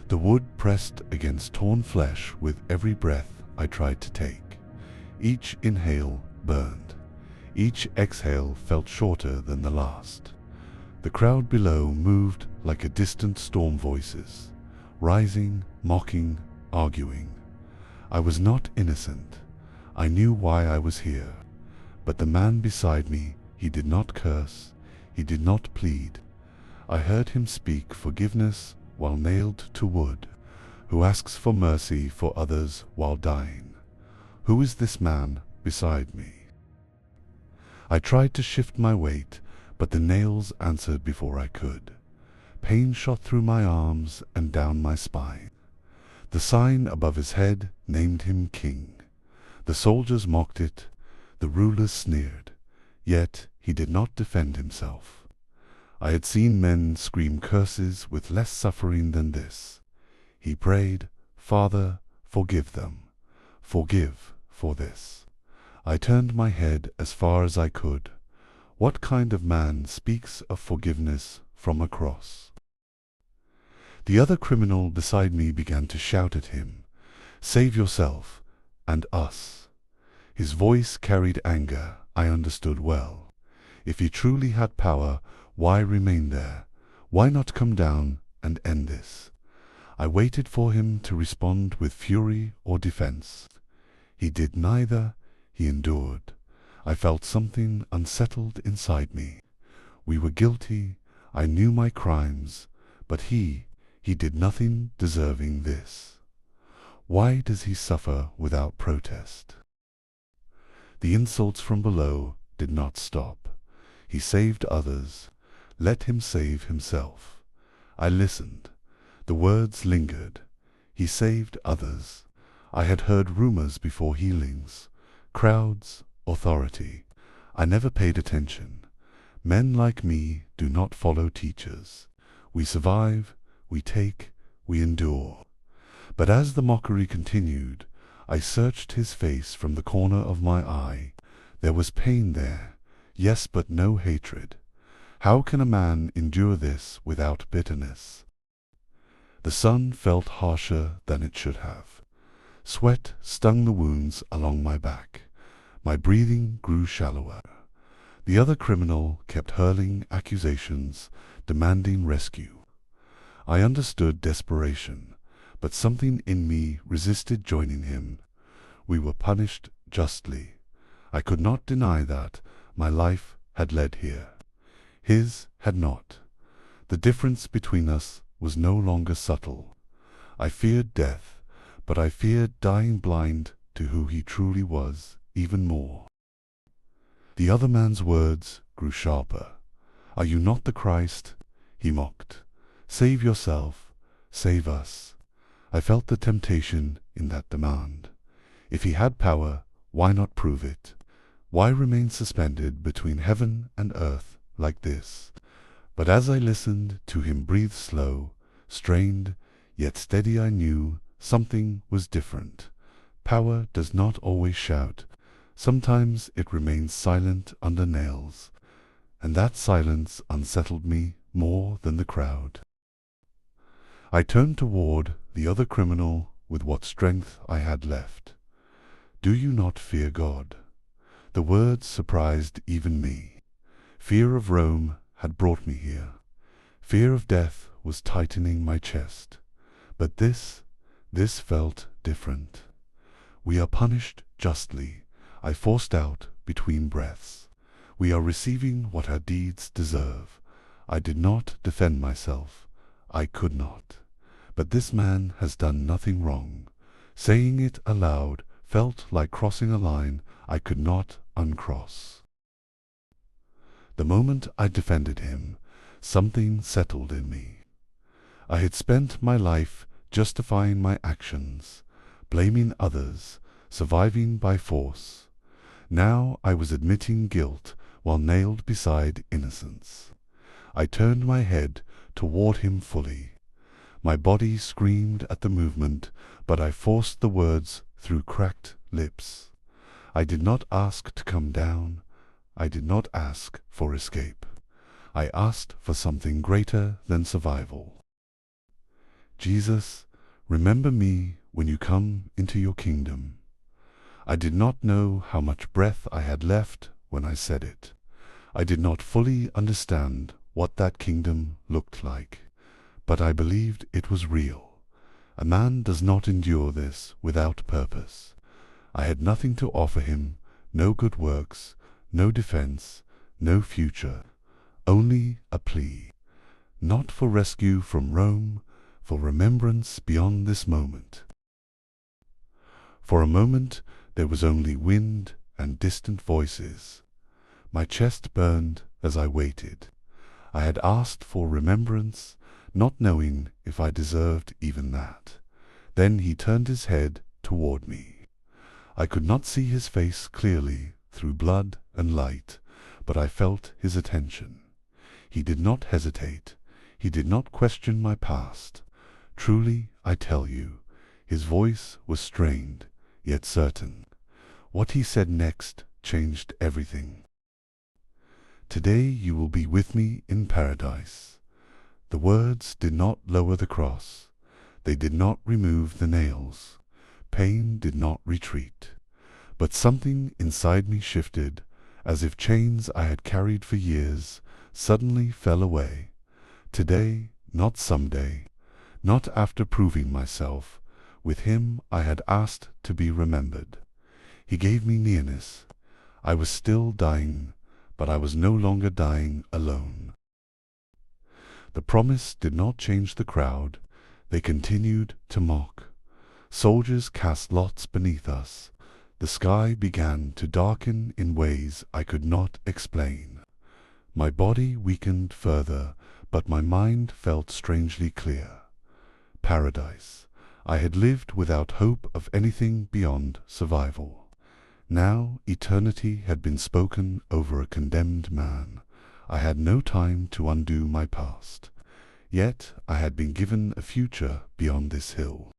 The wood pressed against torn flesh with every breath I tried to take. Each inhale burned. Each exhale felt shorter than the last. The crowd below moved like a distant storm voices, rising, mocking, arguing. I was not innocent. I knew why I was here. But the man beside me, he did not curse, he did not plead. I heard him speak forgiveness while nailed to wood, who asks for mercy for others while dying. Who is this man beside me? I tried to shift my weight, but the nails answered before I could. Pain shot through my arms and down my spine. The sign above his head named him king. The soldiers mocked it, the rulers sneered, yet he did not defend himself. I had seen men scream curses with less suffering than this. He prayed, "Father, forgive them. Forgive for this." I turned my head as far as I could. What kind of man speaks of forgiveness from a cross? The other criminal beside me began to shout at him, "Save yourself and us." His voice carried anger, I understood well. If he truly had power, why remain there? Why not come down and end this? I waited for him to respond with fury or defense. He did neither. He endured. I felt something unsettled inside me. We were guilty. I knew my crimes. But he did nothing deserving this. Why does he suffer without protest? The insults from below did not stop. He saved others. Let him save himself. I listened. The words lingered. He saved others. I had heard rumors before healings. Crowds, authority. I never paid attention. Men like me do not follow teachers. We survive, we take, we endure. But as the mockery continued, I searched his face from the corner of my eye. There was pain there, yes, but no hatred. How can a man endure this without bitterness? The sun felt harsher than it should have. Sweat stung the wounds along my back. My breathing grew shallower. The other criminal kept hurling accusations, demanding rescue. I understood desperation, but something in me resisted joining him. We were punished justly. I could not deny that my life had led here. His had not. The difference between us was no longer subtle. I feared death, but I feared dying blind to who he truly was even more. The other man's words grew sharper. "Are you not the Christ?" he mocked. "Save yourself, save us." I felt the temptation in that demand. If he had power, why not prove it? Why remain suspended between heaven and earth like this? But as I listened to him breathe slow, strained, yet steady, I knew something was different. Power does not always shout. Sometimes it remains silent under nails, and that silence unsettled me more than the crowd. I turned toward the other criminal with what strength I had left. "Do you not fear God?" The words surprised even me. Fear of Rome had brought me here. Fear of death was tightening my chest. But this felt different. "We are punished justly," I forced out between breaths. "We are receiving what our deeds deserve." I did not defend myself. I could not. But this man has done nothing wrong. Saying it aloud felt like crossing a line I could not uncross. The moment I defended him, something settled in me. I had spent my life justifying my actions, blaming others, surviving by force. Now I was admitting guilt while nailed beside innocence. I turned my head toward him fully. My body screamed at the movement, but I forced the words through cracked lips. I did not ask to come down. I did not ask for escape. I asked for something greater than survival. Jesus, remember me when you come into your kingdom. I did not know how much breath I had left when I said it. I did not fully understand what that kingdom looked like, but I believed it was real. A man does not endure this without purpose. I had nothing to offer him, no good works, no defense, no future, only a plea, not for rescue from Rome, for remembrance beyond this moment. For a moment there was only wind and distant voices. My chest burned as I waited. I had asked for remembrance, not knowing if I deserved even that. Then he turned his head toward me. I could not see his face clearly through blood and light, but I felt his attention. He did not hesitate. He did not question my past. Truly, I tell you, his voice was strained, yet certain. What he said next changed everything. Today you will be with me in paradise. The words did not lower the cross. They did not remove the nails. Pain did not retreat. But something inside me shifted, as if chains I had carried for years suddenly fell away. Today, not someday, not after proving myself. With him I had asked to be remembered. He gave me nearness. I was still dying, but I was no longer dying alone. The promise did not change the crowd. They continued to mock. Soldiers cast lots beneath us. The sky began to darken in ways I could not explain. My body weakened further, but my mind felt strangely clear. Paradise. I had lived without hope of anything beyond survival. Now eternity had been spoken over a condemned man. I had no time to undo my past. Yet I had been given a future beyond this hill.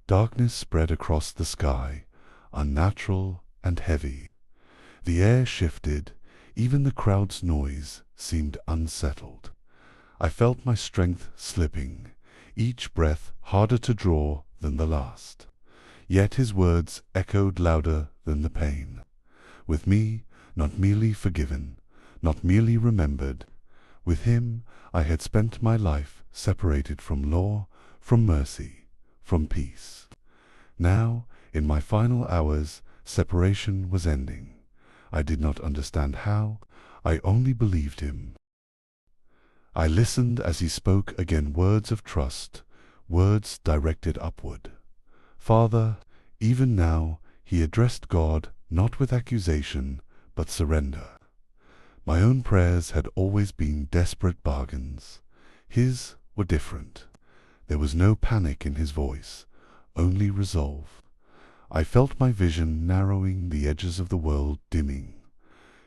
Darkness spread across the sky, unnatural and heavy. The air shifted. Even the crowd's noise seemed unsettled. I felt my strength slipping, each breath harder to draw than the last. Yet his words echoed louder than the pain. With me, not merely forgiven, not merely remembered. With him, I had spent my life separated from law, from mercy, from peace. Now, in my final hours, separation was ending. I did not understand how. I only believed him. I listened as he spoke again, words of trust, words directed upward. Father, even now, he addressed God not with accusation, but surrender. My own prayers had always been desperate bargains. His were different. There was no panic in his voice, only resolve. I felt my vision narrowing, the edges of the world dimming.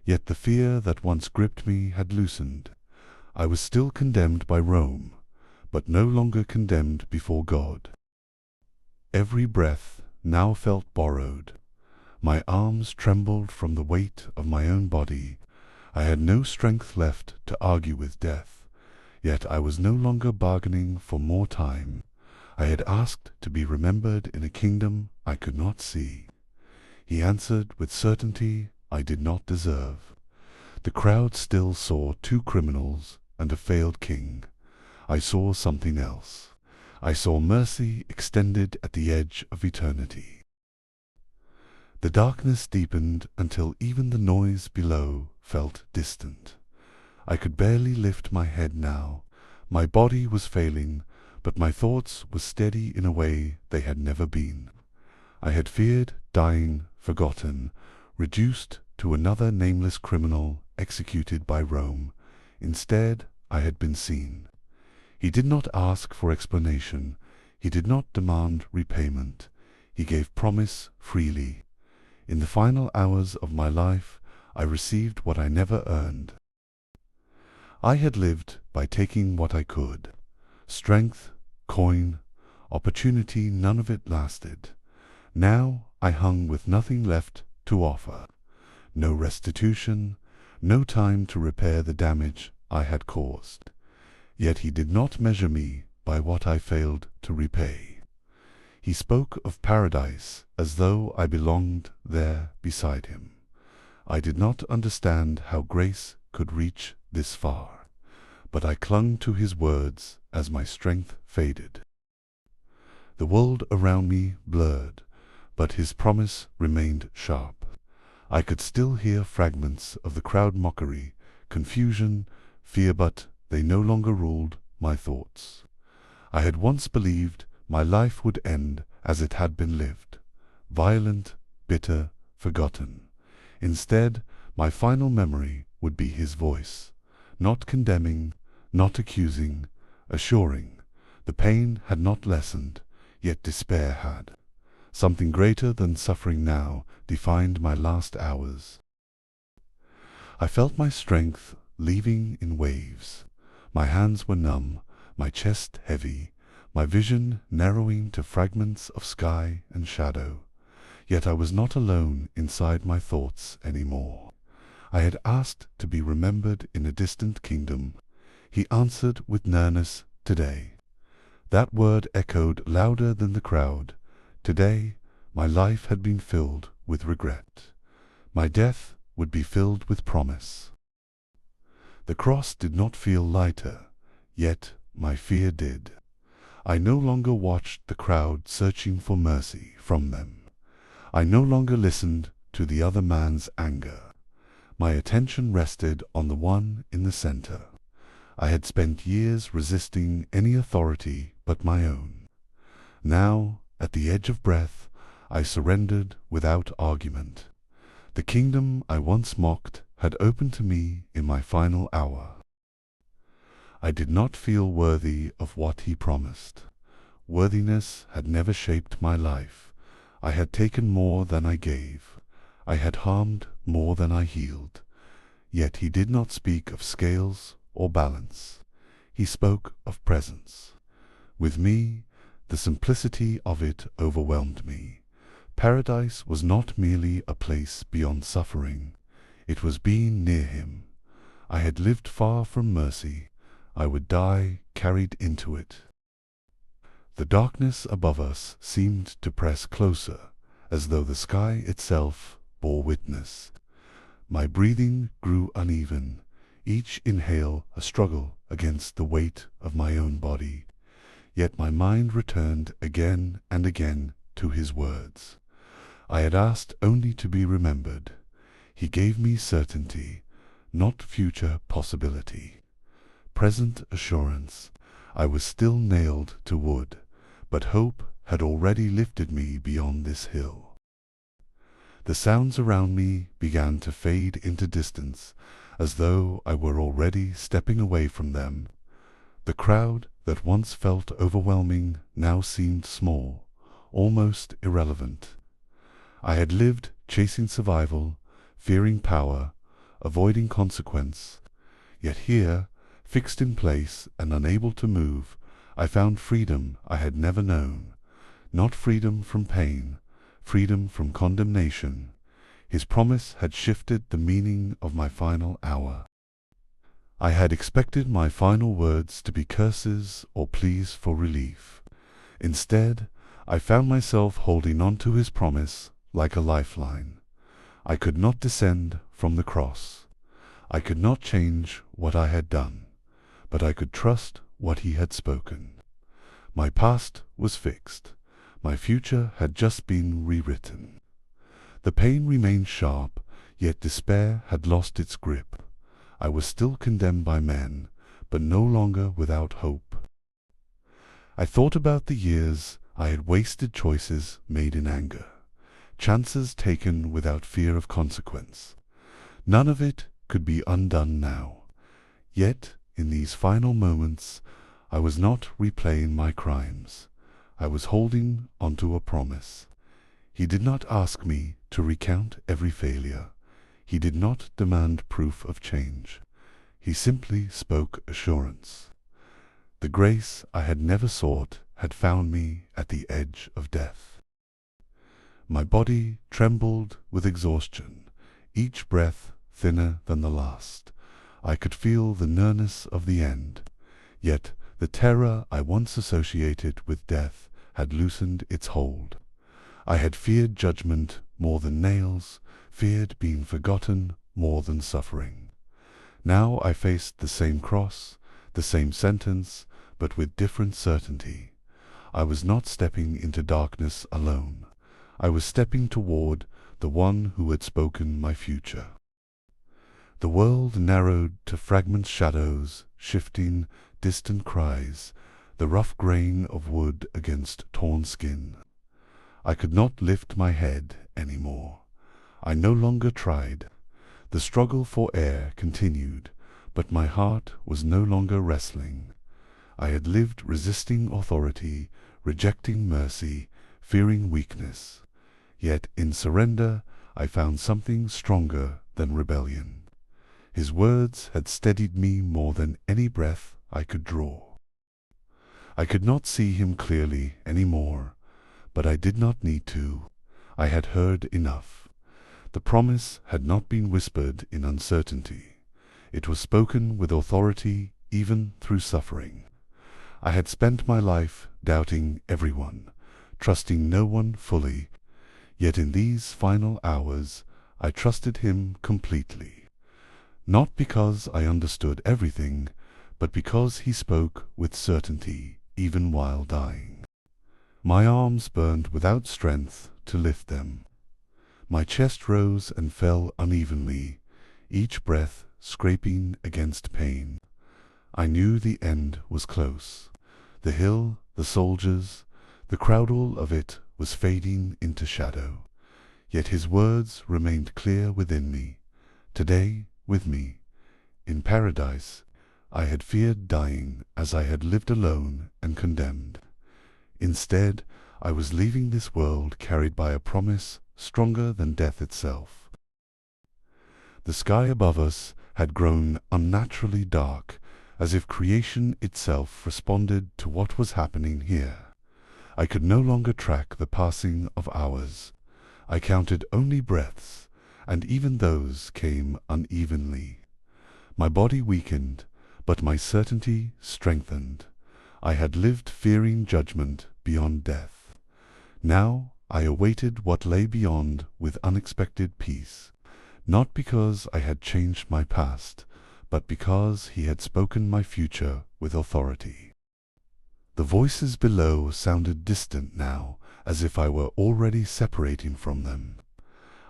Yet the fear that once gripped me had loosened. I was still condemned by Rome, but no longer condemned before God. Every breath now felt borrowed. My arms trembled from the weight of my own body. I had no strength left to argue with death. Yet I was no longer bargaining for more time. I had asked to be remembered in a kingdom I could not see. He answered with certainty I did not deserve. The crowd still saw two criminals and a failed king. I saw something else. I saw mercy extended at the edge of eternity. The darkness deepened until even the noise below felt distant. I could barely lift my head now. My body was failing, but my thoughts were steady in a way they had never been. I had feared dying, forgotten, reduced to another nameless criminal executed by Rome. Instead, I had been seen. He did not ask for explanation. He did not demand repayment. He gave promise freely. In the final hours of my life, I received what I never earned. I had lived by taking what I could. Strength, coin, opportunity, none of it lasted. Now I hung with nothing left to offer. No restitution, no time to repair the damage I had caused. Yet he did not measure me by what I failed to repay. He spoke of paradise as though I belonged there beside him. I did not understand how grace could reach this far, but I clung to his words as my strength faded. The world around me blurred, but his promise remained sharp. I could still hear fragments of the crowd mockery, confusion, fear, but they no longer ruled my thoughts. I had once believed my life would end as it had been lived, violent, bitter, forgotten. Instead, my final memory would be his voice, not condemning, not accusing, assuring. The pain had not lessened, yet despair had. Something greater than suffering now defined my last hours. I felt my strength leaving in waves. My hands were numb, my chest heavy, my vision narrowing to fragments of sky and shadow. Yet I was not alone inside my thoughts anymore. I had asked to be remembered in a distant kingdom. He answered with nearness, today. That word echoed louder than the crowd. Today, my life had been filled with regret. My death would be filled with promise. The cross did not feel lighter, yet my fear did. I no longer watched the crowd searching for mercy from them. I no longer listened to the other man's anger. My attention rested on the one in the center. I had spent years resisting any authority but my own. Now, at the edge of breath, I surrendered without argument. The kingdom I once mocked had opened to me in my final hour. I did not feel worthy of what he promised. Worthiness had never shaped my life. I had taken more than I gave. I had harmed more than I healed. Yet he did not speak of scales or balance. He spoke of presence. With me, the simplicity of it overwhelmed me. Paradise was not merely a place beyond suffering. It was being near him. I had lived far from mercy. I would die carried into it. The darkness above us seemed to press closer, as though the sky itself bore witness. My breathing grew uneven, each inhale a struggle against the weight of my own body. Yet my mind returned again and again to his words. I had asked only to be remembered. He gave me certainty, not future possibility. Present assurance. I was still nailed to wood, but hope had already lifted me beyond this hill. The sounds around me began to fade into distance, as though I were already stepping away from them. The crowd that once felt overwhelming now seemed small, almost irrelevant. I had lived chasing survival, fearing power, avoiding consequence. Yet here, fixed in place and unable to move, I found freedom I had never known. Not freedom from pain, freedom from condemnation. His promise had shifted the meaning of my final hour. I had expected my final words to be curses or pleas for relief. Instead, I found myself holding on to his promise like a lifeline. I could not descend from the cross. I could not change what I had done, but I could trust what he had spoken. My past was fixed. My future had just been rewritten. The pain remained sharp, yet despair had lost its grip. I was still condemned by men, but no longer without hope. I thought about the years I had wasted, choices made in anger, chances taken without fear of consequence. None of it could be undone now. Yet, in these final moments, I was not replaying my crimes. I was holding onto a promise. He did not ask me to recount every failure. He did not demand proof of change. He simply spoke assurance. The grace I had never sought had found me at the edge of death. My body trembled with exhaustion, each breath thinner than the last. I could feel the nearness of the end, yet The terror I once associated with death had loosened its hold. I had feared judgment more than nails, feared being forgotten more than suffering. Now I faced the same cross, the same sentence, but with different certainty. I was not stepping into darkness alone. I was stepping toward the one who had spoken my future. The world narrowed to fragment shadows, shifting, distant cries, the rough grain of wood against torn skin. I could not lift my head any more. I no longer tried. The struggle for air continued, but my heart was no longer wrestling. I had lived resisting authority, rejecting mercy, fearing weakness. Yet in surrender I found something stronger than rebellion. His words had steadied me more than any breath I could draw. I could not see him clearly any more, but I did not need to. I had heard enough. The promise had not been whispered in uncertainty. It was spoken with authority, even through suffering. I had spent my life doubting everyone, trusting no one fully, yet in these final hours I trusted him completely. Not because I understood everything, but because he spoke with certainty, even while dying. My arms burned without strength to lift them. My chest rose and fell unevenly, each breath scraping against pain. I knew the end was close. The hill, the soldiers, the crowd, all of it was fading into shadow. Yet his words remained clear within me. Today, with me, in paradise, I had feared dying as I had lived alone and condemned. Instead, I was leaving this world carried by a promise stronger than death itself. The sky above us had grown unnaturally dark, as if creation itself responded to what was happening here. I could no longer track the passing of hours. I counted only breaths, and even those came unevenly. My body weakened, but my certainty strengthened. I had lived fearing judgment beyond death. Now I awaited what lay beyond with unexpected peace, not because I had changed my past, but because he had spoken my future with authority. The voices below sounded distant now, as if I were already separating from them.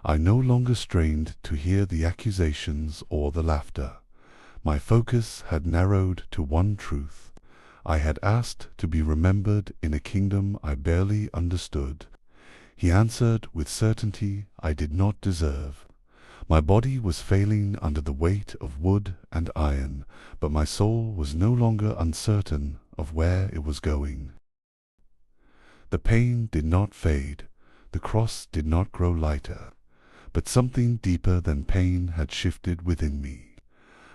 I no longer strained to hear the accusations or the laughter. My focus had narrowed to one truth. I had asked to be remembered in a kingdom I barely understood. He answered with certainty I did not deserve. My body was failing under the weight of wood and iron, but my soul was no longer uncertain of where it was going. The pain did not fade, the cross did not grow lighter, but something deeper than pain had shifted within me.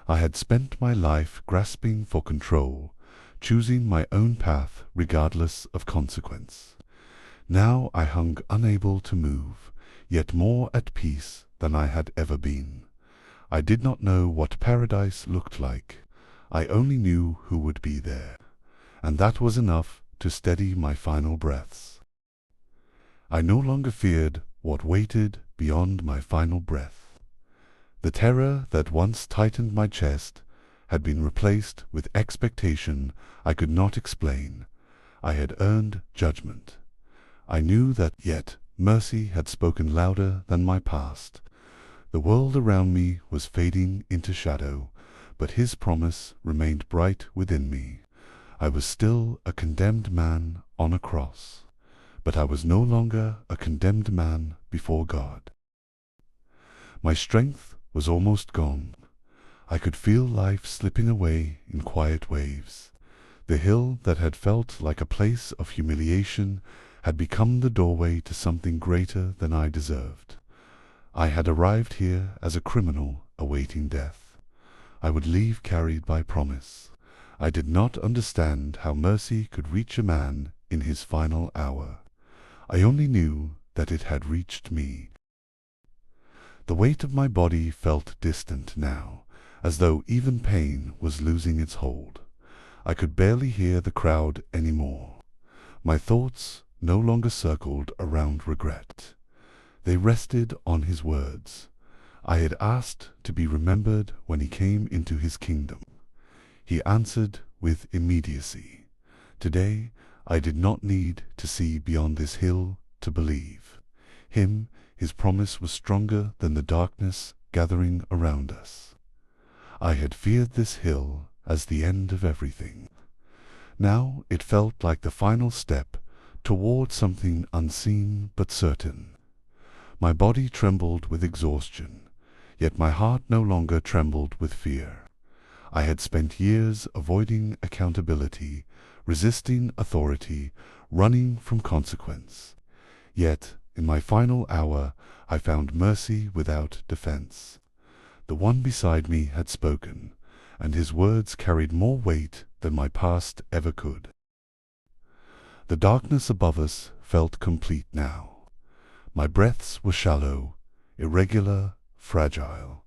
I had spent my life grasping for control, choosing my own path regardless of consequence. Now I hung unable to move, yet more at peace than I had ever been. I did not know what paradise looked like. I only knew who would be there, and that was enough to steady my final breaths. I no longer feared what waited beyond my final breath. The terror that once tightened my chest had been replaced with expectation I could not explain. I had earned judgment. I knew that yet mercy had spoken louder than my past. The world around me was fading into shadow, but his promise remained bright within me. I was still a condemned man on a cross, but I was no longer a condemned man before God. My strength was almost gone. I could feel life slipping away in quiet waves. The hill that had felt like a place of humiliation had become the doorway to something greater than I deserved. I had arrived here as a criminal awaiting death. I would leave carried by promise. I did not understand how mercy could reach a man in his final hour. I only knew that it had reached me. The weight of my body felt distant now, as though even pain was losing its hold. I could barely hear the crowd anymore. My thoughts no longer circled around regret. They rested on his words. I had asked to be remembered when he came into his kingdom. He answered with immediacy. Today, I did not need to see beyond this hill to believe. His promise was stronger than the darkness gathering around us. I had feared this hill as the end of everything. Now it felt like the final step toward something unseen but certain. My body trembled with exhaustion, yet my heart no longer trembled with fear. I had spent years avoiding accountability, resisting authority, running from consequence. Yet, in my final hour, I found mercy without defense. The one beside me had spoken, and his words carried more weight than my past ever could. The darkness above us felt complete now. My breaths were shallow, irregular, fragile.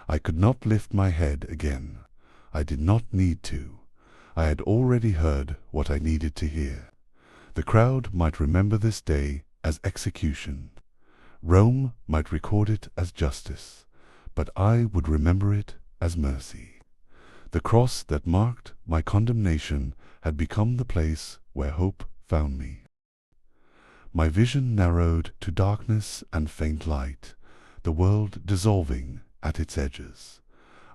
I could not lift my head again. I did not need to. I had already heard what I needed to hear. The crowd might remember this day as execution. Rome might record it as justice, but I would remember it as mercy. The cross that marked my condemnation had become the place where hope found me. My vision narrowed to darkness and faint light, the world dissolving at its edges.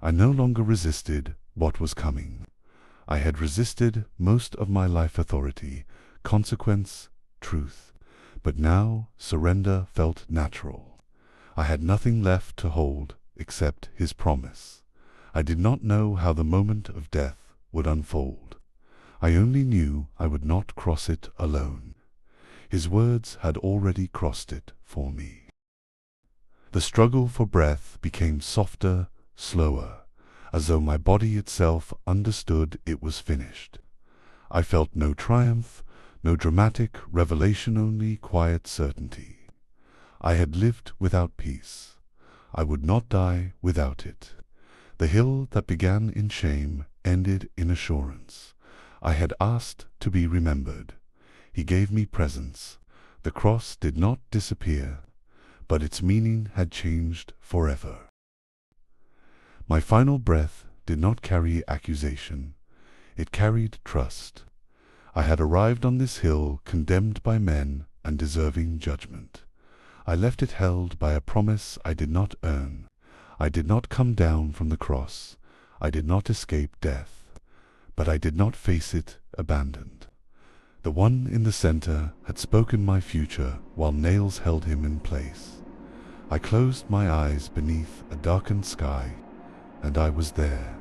I no longer resisted what was coming. I had resisted most of my life authority, consequence, truth. But now surrender felt natural. I had nothing left to hold except his promise. I did not know how the moment of death would unfold. I only knew I would not cross it alone. His words had already crossed it for me. The struggle for breath became softer, slower, as though my body itself understood it was finished. I felt no triumph, no dramatic revelation, only quiet certainty. I had lived without peace. I would not die without it. The hill that began in shame ended in assurance. I had asked to be remembered. He gave me presence. The cross did not disappear, but its meaning had changed forever. My final breath did not carry accusation. It carried trust. I had arrived on this hill condemned by men and deserving judgment. I left it held by a promise I did not earn. I did not come down from the cross. I did not escape death. But I did not face it abandoned. The one in the center had spoken my future while nails held him in place. I closed my eyes beneath a darkened sky, and I was there.